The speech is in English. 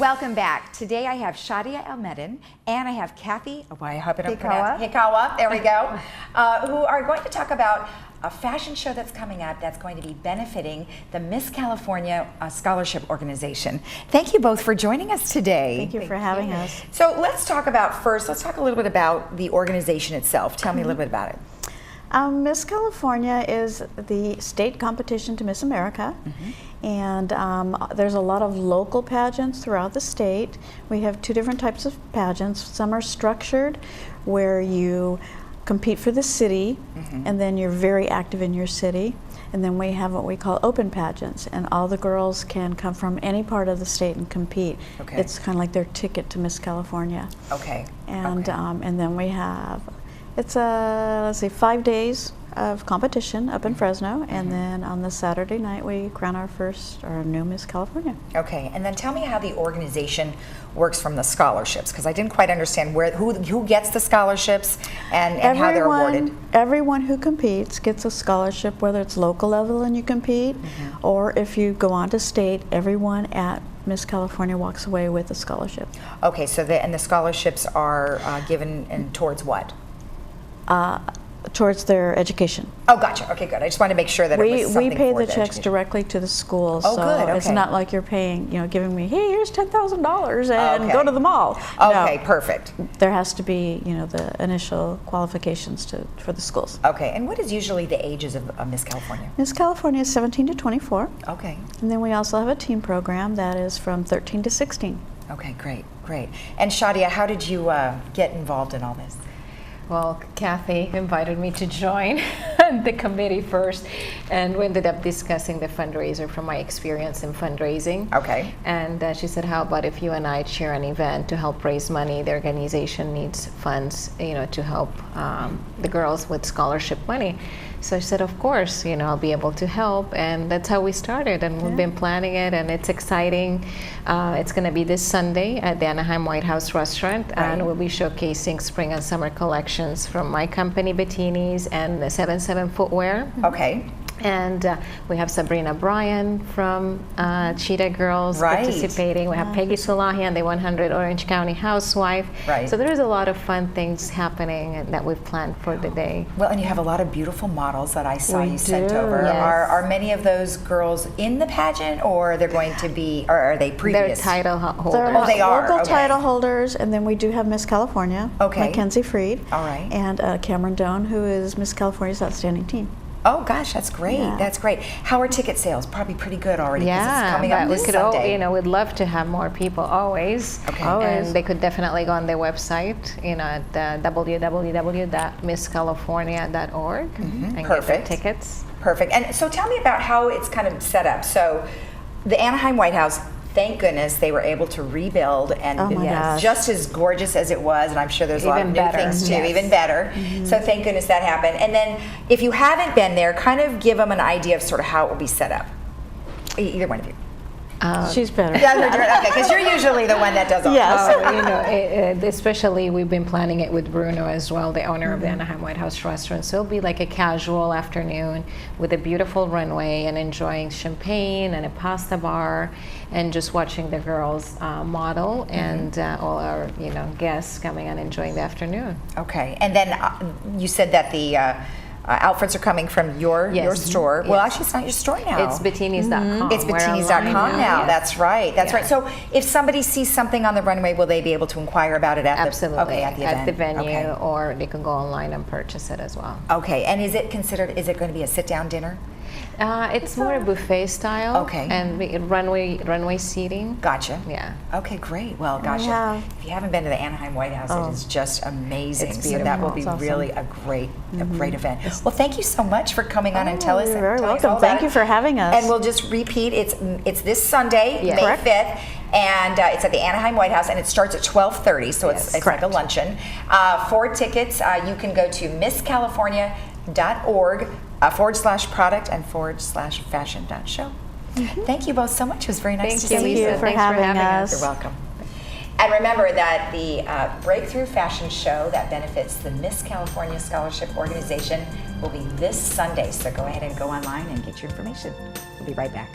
Welcome back. Today I have Shadia Almedin and I have Kathy Hikawa. Hikawa, there we go, who are going to talk about a fashion show that's coming up that's going to be benefiting the Miss California Scholarship Organization. Thank you both for joining us today. Thank you for having us. So let's talk a little bit about the organization itself. Tell me a little bit about it. Miss California is the state competition to Miss America, and there's a lot of local pageants throughout the state. We have two different types of pageants. Some are structured, where you compete for the city, and then you're very active in your city. And then we have what we call open pageants, and all the girls can come from any part of the state and compete. Okay. It's kind of like their ticket to Miss California. Okay. And and then we have, it's let's say 5 days of competition up in Fresno, and then on the Saturday night we crown our new Miss California. Okay, and then tell me how the organization works from the scholarships, because I didn't quite understand who gets the scholarships and how they're awarded. Everyone who competes gets a scholarship, whether it's local level and you compete, or if you go on to state, everyone at Miss California walks away with a scholarship. Okay, so the scholarships are given towards what? Towards their education. Oh, gotcha. Okay, good. I just wanted to make sure that it was something we pay for the checks directly to the schools. Oh, so good. Okay. It's not like you're paying, giving me, hey, here's $10,000 and go to the mall. Okay, No, perfect. there has to be, the initial qualifications for the schools. Okay, and what is usually the ages of Miss California? Miss California is 17 to 24. Okay. And then we also have a teen program that is from 13 to 16. Okay, great, great. And Shadia, how did you get involved in all this? Well, Kathy invited me to join the committee first, and we ended up discussing the fundraiser from my experience in fundraising. Okay. And she said, how about if you and I chair an event to help raise money? The organization needs funds, to help the girls with scholarship money. So I said, of course, I'll be able to help, and that's how we started, and we've been planning it, and it's exciting. It's going to be this Sunday at the Anaheim White House restaurant, and we'll be showcasing spring and summer collections from my company, Bettini's, and the 7-7 Footwear. Okay. And we have Sabrina Bryan from Cheetah Girls participating. We have Peggy Sulahian, the 100 Orange County housewife. Right. So there's a lot of fun things happening that we've planned for the day. Well, and you have a lot of beautiful models that I saw you sent do. over. Yes. Are many of those girls in the pageant, or they're going to be, or are they previous? They're title holders. They're they are, local okay. title holders, and then we do have Miss California, Okay. Mackenzie Freed, All right. and Cameron Doan, who is Miss California's outstanding teen. Oh gosh, that's great. Yeah. That's great. How are ticket sales? Probably pretty good already. 'Cause Yeah, it's coming up but we this could Sunday. we'd love to have more people always. Okay. Always. And they could definitely go on their website, at www.misscalifornia.org and get Perfect. their tickets. Perfect. And so tell me about how it's kind of set up. So the Anaheim White House, thank goodness they were able to rebuild, and Oh my gosh. just as gorgeous as it was, and I'm sure there's a lot of Even new better. things too, Yes. even better. So thank goodness that happened. And then if you haven't been there, kind of give them an idea of sort of how it will be set up. Either one of you. She's better. Okay, because you're usually the one that does all Yes. Especially we've been planning it with Bruno as well, the owner of the Anaheim White House restaurant. So it'll be like a casual afternoon with a beautiful runway and enjoying champagne and a pasta bar and just watching the girls model and all our guests coming and enjoying the afternoon. Okay, and then you said that the outfits are coming from your store. Well, actually, it's not your store now. It's Bettinis.com. It's Bettinis.com now. Yes. That's right. That's Yeah. right. So if somebody sees something on the runway, will they be able to inquire about it at Absolutely. at the event? At the venue, Okay. or they can go online and purchase it as well. Okay. And is it going to be a sit-down dinner? It's more a buffet style. Okay. And runway seating. Gotcha. Yeah. Okay, great. Well, gosh, Yeah. if you haven't been to the Anaheim White House, it is just amazing. It's So that will be It's awesome. really a great event. Well, thank you so much for coming on and tell us. You're very tell us welcome. all about Thank you it. for having us. And we'll just repeat. It's this Sunday, Yes. May Correct. 5th, and it's at the Anaheim White House, and it starts at 12:30. So Yes. it's like a luncheon. For tickets, you can go to misscalifornia.org /product and /fashion.show. Thank you both so much. It was very nice to see Thank you, you. Lisa. for Thanks for having having us. You're welcome. And remember that the Breakthrough Fashion Show that benefits the Miss California Scholarship Organization will be this Sunday. So go ahead and go online and get your information. We'll be right back.